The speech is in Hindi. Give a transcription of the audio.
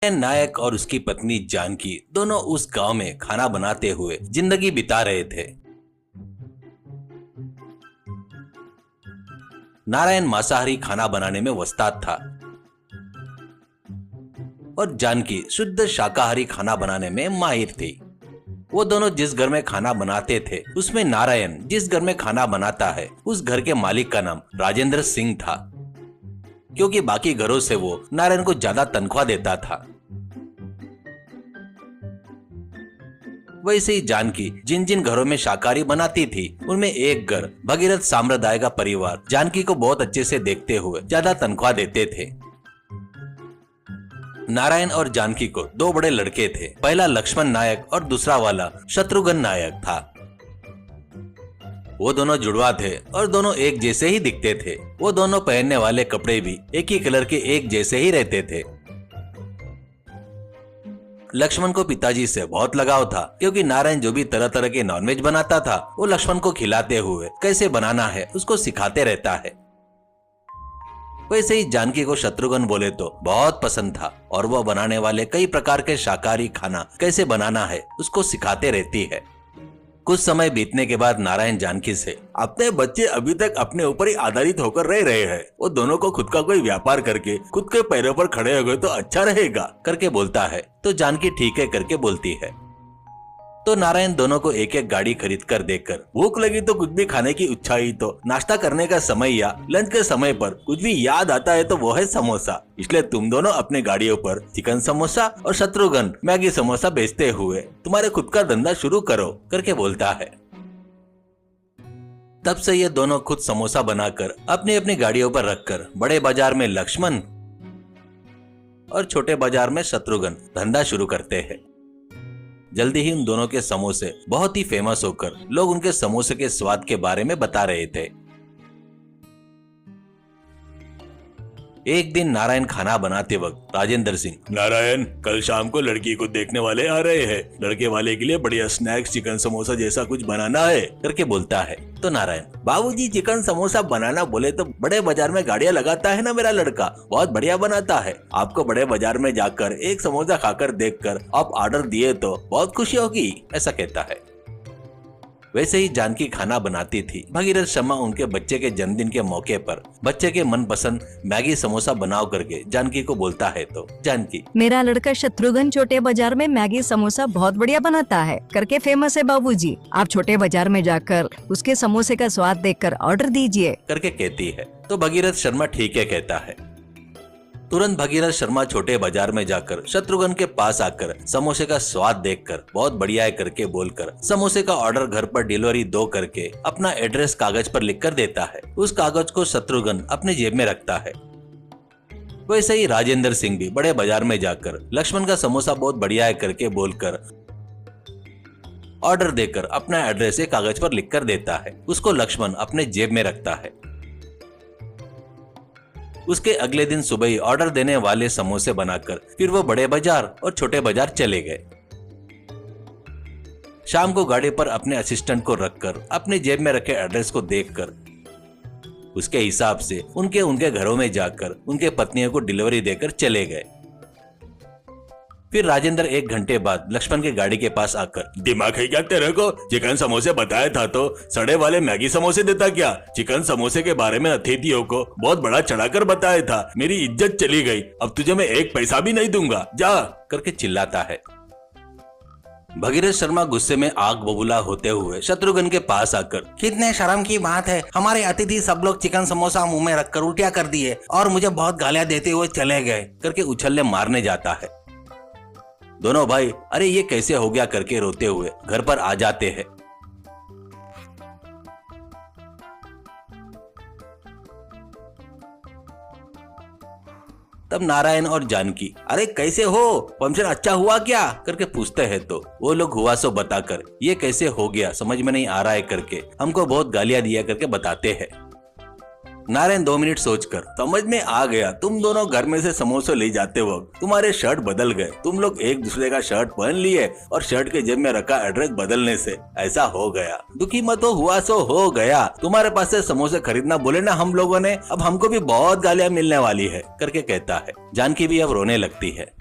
नायक और उसकी पत्नी जानकी दोनों उस गांव में खाना बनाते हुए जिंदगी बिता रहे थे। नारायण मांसाहारी खाना बनाने में वस्ताद था और जानकी शुद्ध शाकाहारी खाना बनाने में माहिर थी। वो दोनों जिस घर में खाना बनाते थे उसमें नारायण जिस घर में खाना बनाता है उस घर के मालिक का नाम राजेंद्र सिंह था, क्योंकि बाकी घरों से वो नारायण को ज्यादा तनख्वाह देता था। वैसे ही जानकी जिन जिन घरों में शाकाहारी बनाती थी उनमें एक घर भगीरथ साम्प्रदाय का परिवार जानकी को बहुत अच्छे से देखते हुए ज्यादा तनख्वाह देते थे। नारायण और जानकी को दो बड़े लड़के थे, पहला लक्ष्मण नायक और दूसरा वाला शत्रुघ्न नायक था। वो दोनों जुड़वा थे और दोनों एक जैसे ही दिखते थे। वो दोनों पहनने वाले कपड़े भी एक ही कलर के एक जैसे ही रहते थे। लक्ष्मण को पिताजी से बहुत लगाव था, क्योंकि नारायण जो भी तरह तरह के नॉनवेज बनाता था वो लक्ष्मण को खिलाते हुए कैसे बनाना है उसको सिखाते रहता है। वैसे ही जानकी को शत्रुघ्न बोले तो बहुत पसंद था और वो बनाने वाले कई प्रकार के शाकाहारी खाना कैसे बनाना है उसको सिखाते रहती है। कुछ समय बीतने के बाद नारायण जानकी से, अपने बच्चे अभी तक अपने ऊपर ही आधारित होकर रह रहे हैं, वो दोनों को खुद का कोई व्यापार करके खुद के पैरों पर खड़े हो गए तो अच्छा रहेगा करके बोलता है। तो जानकी ठीक है करके बोलती है। तो नारायण दोनों को एक एक गाड़ी खरीद कर देकर, भूख लगी तो कुछ भी खाने की इच्छा ही तो नाश्ता करने का समय या लंच के समय पर कुछ भी याद आता है तो वो है समोसा, इसलिए तुम दोनों अपने गाड़ियों पर चिकन समोसा और शत्रुघ्न मैगी समोसा बेचते हुए तुम्हारे खुद का धंधा शुरू करो करके बोलता है। तब से ये दोनों खुद समोसा बनाकर अपनी अपनी गाड़ियों पर रखकर बड़े बाजार में लक्ष्मण और छोटे बाजार में शत्रुघ्न धंधा शुरू करते हैं। जल्दी ही उन दोनों के समोसे बहुत ही फेमस होकर लोग उनके समोसे के स्वाद के बारे में बता रहे थे। एक दिन नारायण खाना बनाते वक्त राजेंद्र सिंह, नारायण कल शाम को लड़की को देखने वाले आ रहे हैं, लड़के वाले के लिए बढ़िया स्नैक्स चिकन समोसा जैसा कुछ बनाना है करके बोलता है। तो नारायण, बाबूजी चिकन समोसा बनाना बोले तो बड़े बाजार में गाड़ियां लगाता है ना मेरा लड़का, बहुत बढ़िया बनाता है। आपको बड़े बाजार में जाकर एक समोसा खाकर देखकर आप ऑर्डर दिए तो बहुत खुशी होगी, ऐसा कहता है। वैसे ही जानकी खाना बनाती थी। भगीरथ शर्मा उनके बच्चे के जन्मदिन के मौके पर बच्चे के मनपसंद मैगी समोसा बनाओ करके जानकी को बोलता है। तो जानकी, मेरा लड़का शत्रुघ्न छोटे बाजार में मैगी समोसा बहुत बढ़िया बनाता है करके फेमस है बाबूजी, आप छोटे बाजार में जाकर उसके समोसे का स्वाद देखकर ऑर्डर दीजिए करके कहती है। तो भगीरथ शर्मा ठीक है कहता है। तुरंत भगीरथ शर्मा छोटे बाजार में जाकर शत्रुघ्न के पास आकर समोसे का स्वाद देखकर बहुत बढ़िया है करके बोलकर समोसे का ऑर्डर घर पर डिलीवरी दो करके अपना एड्रेस कागज पर लिखकर देता है। उस कागज को शत्रुघ्न अपने जेब में रखता है। वैसे ही राजेंद्र सिंह भी बड़े बाजार में जाकर लक्ष्मण का समोसा बहुत बढ़िया है करके बोलकर ऑर्डर देकर अपना एड्रेस एक कागज पर लिखकर देता है। उसको लक्ष्मण अपने जेब में रखता है। उसके अगले दिन सुबह ही ऑर्डर देने वाले समोसे बनाकर फिर वो बड़े बाजार और छोटे बाजार चले गए। शाम को गाड़ी पर अपने असिस्टेंट को रखकर अपने जेब में रखे एड्रेस को देखकर उसके हिसाब से उनके घरों में जाकर उनके पत्नियों को डिलीवरी देकर चले गए। फिर राजेंद्र एक घंटे बाद लक्ष्मण की गाड़ी के पास आकर, दिमाग है क्या तेरे को, चिकन समोसे बताया था तो सड़े वाले मैगी समोसे देता क्या? चिकन समोसे के बारे में अतिथियों को बहुत बड़ा चढ़ाकर बताया था, मेरी इज्जत चली गई, अब तुझे मैं एक पैसा भी नहीं दूंगा, जा करके चिल्लाता है। भगीरथ शर्मा गुस्से में आग बबूला होते हुए शत्रुघ्न के पास आकर, कितने शर्म की बात है, हमारे अतिथि सब लोग चिकन समोसा मुंह में रखकर उल्टिया कर दिए और मुझे बहुत गालियां देते हुए चले गए करके उछलने मारने जाता है। दोनों भाई अरे ये कैसे हो गया करके रोते हुए घर पर आ जाते हैं। तब नारायण और जानकी, अरे कैसे हो, फंक्शन अच्छा हुआ क्या करके पूछते हैं। तो वो लोग हुआ सो बताकर ये कैसे हो गया समझ में नहीं आ रहा है करके हमको बहुत गालियां दिया करके बताते हैं। नारायण 2 मिनट सोचकर, समझ में आ गया, तुम दोनों घर में से समोसे ले जाते वक्त तुम्हारे शर्ट बदल गए, तुम लोग एक दूसरे का शर्ट पहन लिए और शर्ट के जेब में रखा एड्रेस बदलने से ऐसा हो गया। दुखी मत हो, हुआ सो हो गया, तुम्हारे पास से समोसे खरीदना बोले ना हम लोगों ने, अब हमको भी बहुत गालियां मिलने वाली है करके कहता है। जानकी भी अब रोने लगती है।